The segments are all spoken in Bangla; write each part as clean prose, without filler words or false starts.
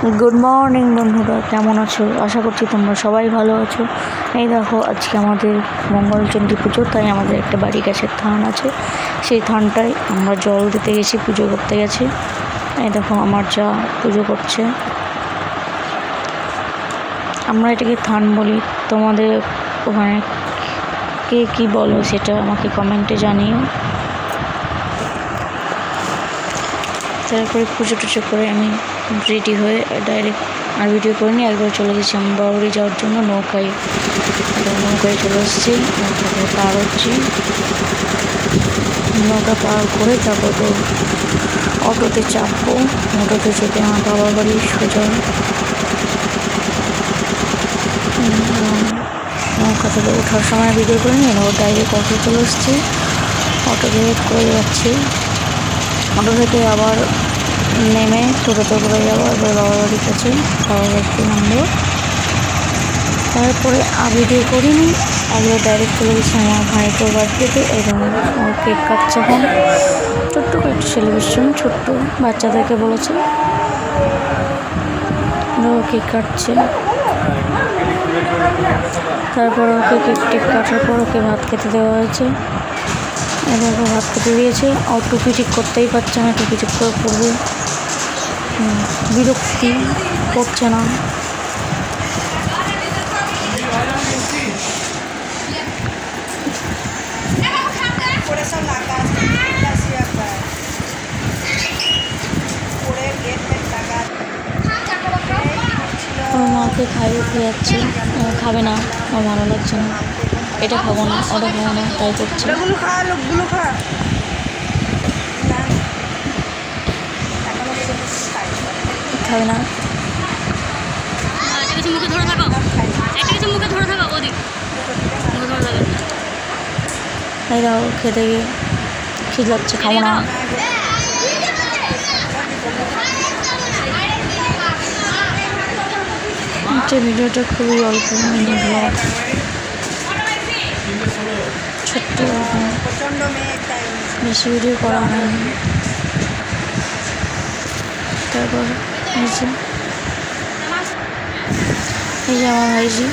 গুড মর্নিং বন্ধুরা, কেমন আছো? আশা করছি তোমরা সবাই ভালো আছো। এই দেখো, আজকে আমাদের মঙ্গলচণ্ডী পুজো, তাই আমাদের একটা বাড়ি গাছের থান আছে। সেই থানটায় আমরা জল দিতে গেছি, পুজো করতে গেছি। এই দেখো আমার যা পুজো করছে। আমরা এটাকে থান বলি, তোমাদের ওখানে কে কী বলো সেটা আমাকে কমেন্টে জানিও। তারপরে পুজো টুজো করে আমি রেডি হয়ে ডাইরেক্ট আর ভিডিও করিনি, একবার চলে গেছি আমি বাউরি যাওয়ার জন্য নৌকায় চলে এসেছি। নৌকাতে পার হচ্ছি, নৌকা পার করে তারপর তো অটোতে চাপবো। অটোতে চেপে আমার বাবার বাড়ি সোজা। নৌকা থেকে ওঠার সময় ভিডিও করে নিয়ে নেবো, ডাইরেক্ট অটো চলে এসেছি। অটোতে ওয়েট করে যাচ্ছি। অটো থেকে আবার নেমে টোটোতে করে যাবো এবার বাবার বাড়ির কাছে। বাবার বাড়িতে নামবো, তারপরে ভিডিও করিনি, একবার ডাইরেক্ট চলে গেছি আমার ভাইটোর বাড়িতে। এবং ও কেক কাটছে এখন, ছোট্ট একটা সেলিব্রেশন, ছোট্ট বাচ্চাদেরকে বলেছে। ও কেক কাটছে, তারপর ওকে কেক কাটার পর ওকে ভাত খেতে দেওয়া হয়েছে। এবার ভাত খেতে দিয়েছে। ও টুপি ঠিক করতেই পারছে না, টুপি ঠিক করে পড়বে, বিরক্তি করছে না। ওর মাকে খাইয়ে যাচ্ছে, খাবে না, আমার ভালো লাগছে না, এটা খাবো না, ওটা খাবো না, তাই করছে। খাবে না, এই দাও খেতে গিয়ে খিলাচ্ছে, খাবো না। ভিডিওটা খুবই অল্প, মিনি ব্লগ, ছোট্ট, বেশি ভিডিও করা হয়নি। তারপর এই যে আমার ভাইজি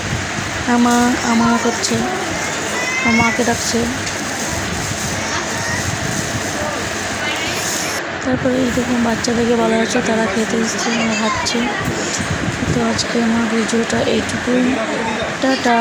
আমার করছে, আমার মাকে ডাকছে। তারপরে এই দেখুন বাচ্চাদেরকে বলা হচ্ছে, তারা খেতে এসছে, আমরা খাচ্ছি। তো আজকে আমার ভিডিওটা এইটুকুই, টাটা।